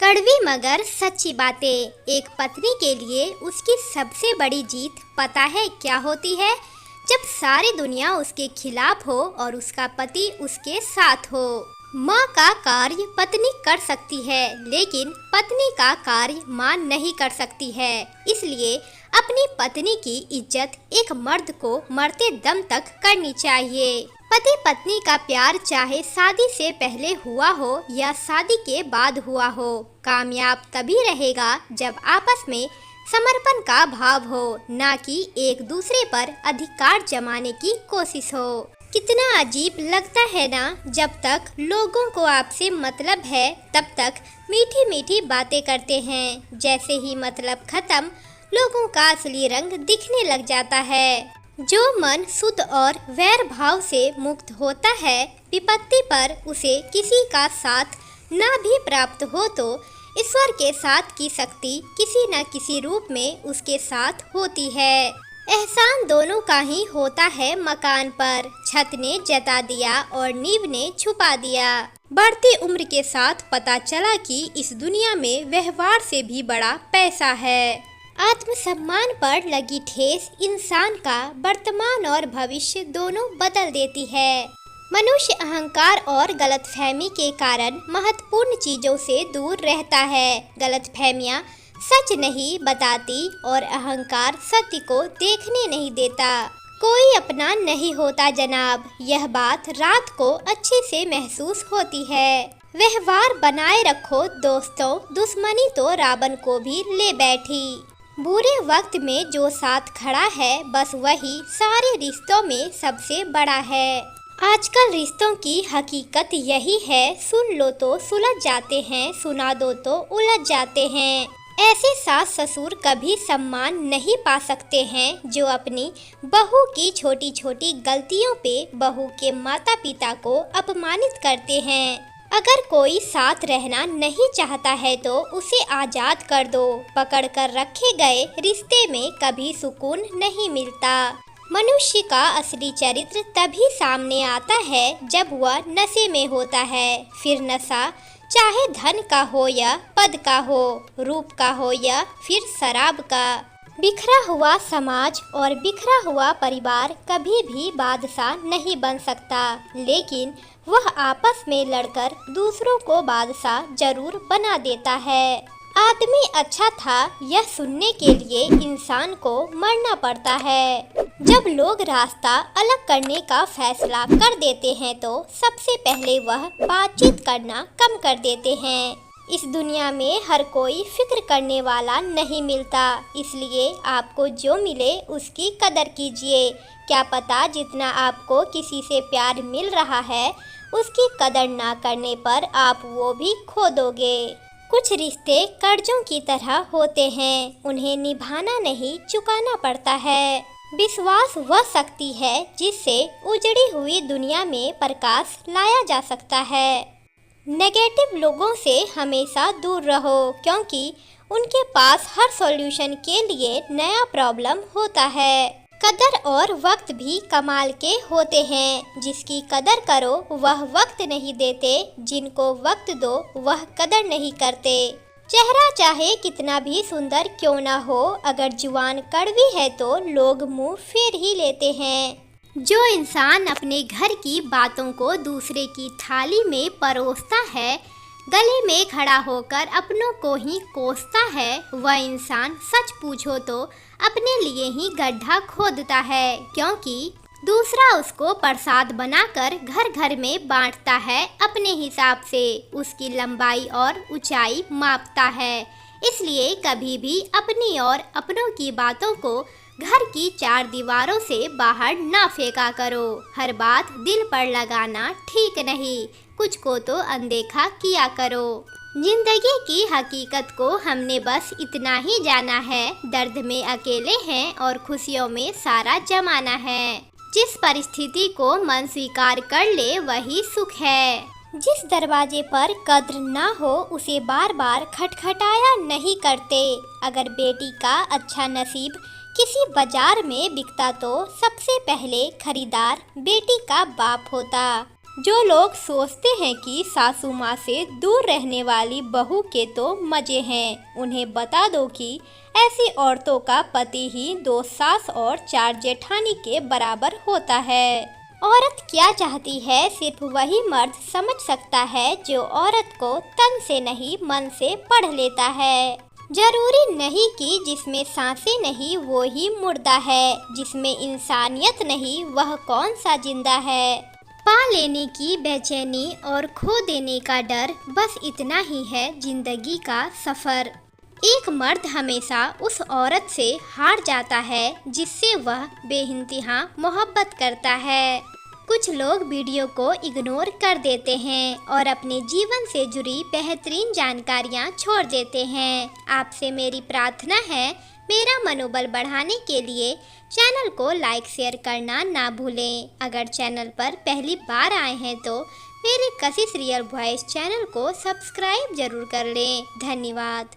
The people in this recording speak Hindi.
कड़वी मगर सच्ची बातें। एक पत्नी के लिए उसकी सबसे बड़ी जीत पता है क्या होती है? जब सारी दुनिया उसके खिलाफ हो और उसका पति उसके साथ हो। माँ का कार्य पत्नी कर सकती है, लेकिन पत्नी का कार्य माँ नहीं कर सकती है। इसलिए अपनी पत्नी की इज्जत एक मर्द को मरते दम तक करनी चाहिए। पति पत्नी का प्यार चाहे शादी से पहले हुआ हो या शादी के बाद हुआ हो, कामयाब तभी रहेगा जब आपस में समर्पण का भाव हो, ना कि एक दूसरे पर अधिकार जमाने की कोशिश हो। कितना अजीब लगता है ना, जब तक लोगों को आपसे मतलब है तब तक मीठी मीठी बातें करते हैं। जैसे ही मतलब खत्म, लोगों का असली रंग दिखने लग जाता है। जो मन शुद्ध और वैर भाव से मुक्त होता है, विपत्ति पर उसे किसी का साथ ना भी प्राप्त हो तो ईश्वर के साथ की शक्ति किसी न किसी रूप में उसके साथ होती है। एहसान दोनों का ही होता है मकान पर। छत ने जता दिया और नींव ने छुपा दिया। बढ़ती उम्र के साथ पता चला कि इस दुनिया में व्यवहार से भी बड़ा पैसा है। आत्मसम्मान पर लगी ठेस इंसान का वर्तमान और भविष्य दोनों बदल देती है। मनुष्य अहंकार और गलतफहमी के कारण महत्वपूर्ण चीजों से दूर रहता है। गलतफहमियां सच नहीं बताती और अहंकार सत्य को देखने नहीं देता। कोई अपना नहीं होता जनाब, यह बात रात को अच्छे से महसूस होती है। व्यवहार बनाए रखो दोस्तों, दुश्मनी तो रावण को भी ले बैठी। बुरे वक्त में जो साथ खड़ा है, बस वही सारे रिश्तों में सबसे बड़ा है। आजकल रिश्तों की हकीकत यही है, सुन लो तो सुलझ जाते हैं, सुना दो तो उलझ जाते हैं। ऐसे सास ससुर कभी सम्मान नहीं पा सकते हैं जो अपनी बहू की छोटी छोटी गलतियों पे बहू के माता पिता को अपमानित करते हैं। अगर कोई साथ रहना नहीं चाहता है तो उसे आजाद कर दो। पकड़ कर रखे गए रिश्ते में कभी सुकून नहीं मिलता। मनुष्य का असली चरित्र तभी सामने आता है जब वह नशे में होता है। फिर नशा चाहे धन का हो या पद का हो, रूप का हो या फिर शराब का। बिखरा हुआ समाज और बिखरा हुआ परिवार कभी भी बादशाह नहीं बन सकता, लेकिन वह आपस में लड़कर दूसरों को बादशाह जरूर बना देता है। आदमी अच्छा था यह सुनने के लिए इंसान को मरना पड़ता है। जब लोग रास्ता अलग करने का फैसला कर देते हैं तो सबसे पहले वह बातचीत करना कम कर देते हैं। इस दुनिया में हर कोई फिक्र करने वाला नहीं मिलता, इसलिए आपको जो मिले उसकी कदर कीजिए। क्या पता जितना आपको किसी से प्यार मिल रहा है, उसकी कदर ना करने पर आप वो भी खो दोगे। कुछ रिश्ते कर्जों की तरह होते हैं, उन्हें निभाना नहीं चुकाना पड़ता है। विश्वास वह शक्ति है जिससे उजड़ी हुई दुनिया में प्रकाश लाया जा सकता है। नेगेटिव लोगों से हमेशा दूर रहो, क्योंकि उनके पास हर सॉल्यूशन के लिए नया प्रॉब्लम होता है। कदर और वक्त भी कमाल के होते हैं। जिसकी कदर करो वह वक्त नहीं देते, जिनको वक्त दो वह कदर नहीं करते। चेहरा चाहे कितना भी सुंदर क्यों ना हो, अगर जुबान कड़वी है तो लोग मुंह फेर ही लेते हैं। जो इंसान अपने घर की बातों को दूसरे की थाली में परोसता है, गले में खड़ा होकर अपनों को ही कोसता है, वह इंसान सच पूछो तो अपने लिए ही गड्ढा खोदता है, क्योंकि दूसरा उसको प्रसाद बनाकर घर घर में बांटता है अपने हिसाब से, उसकी लंबाई और ऊंचाई मापता है। इसलिए कभी भी अपनी और अपनों की बातों को घर की चार दीवारों से बाहर ना फेंका करो। हर बात दिल पर लगाना ठीक नहीं, कुछ को तो अनदेखा किया करो। जिंदगी की हकीकत को हमने बस इतना ही जाना है, दर्द में अकेले हैं और खुशियों में सारा जमाना है। जिस परिस्थिति को मन स्वीकार कर ले वही सुख है। जिस दरवाजे पर कद्र ना हो उसे बार बार खटखटाया नहीं करते। अगर बेटी का अच्छा नसीब किसी बाजार में बिकता तो सबसे पहले खरीदार बेटी का बाप होता। जो लोग सोचते हैं कि सासू माँ से दूर रहने वाली बहू के तो मज़े हैं, उन्हें बता दो कि ऐसी औरतों का पति ही 2 सास और 4 जेठानी के बराबर होता है। औरत क्या चाहती है सिर्फ वही मर्द समझ सकता है जो औरत को तन से नहीं मन से पढ़ लेता है। जरूरी नहीं कि जिसमें सांसें नहीं वो ही मुर्दा है, जिसमें इंसानियत नहीं वह कौन सा जिंदा है। पा लेने की बेचैनी और खो देने का डर, बस इतना ही है जिंदगी का सफ़र। एक मर्द हमेशा उस औरत से हार जाता है जिससे वह बेइंतहा मोहब्बत करता है। कुछ लोग वीडियो को इग्नोर कर देते हैं और अपने जीवन से जुड़ी बेहतरीन जानकारियां छोड़ देते हैं। आपसे मेरी प्रार्थना है, मेरा मनोबल बढ़ाने के लिए चैनल को लाइक शेयर करना ना भूलें। अगर चैनल पर पहली बार आए हैं तो मेरे कशिश रियल वॉइस चैनल को सब्सक्राइब जरूर कर लें। धन्यवाद।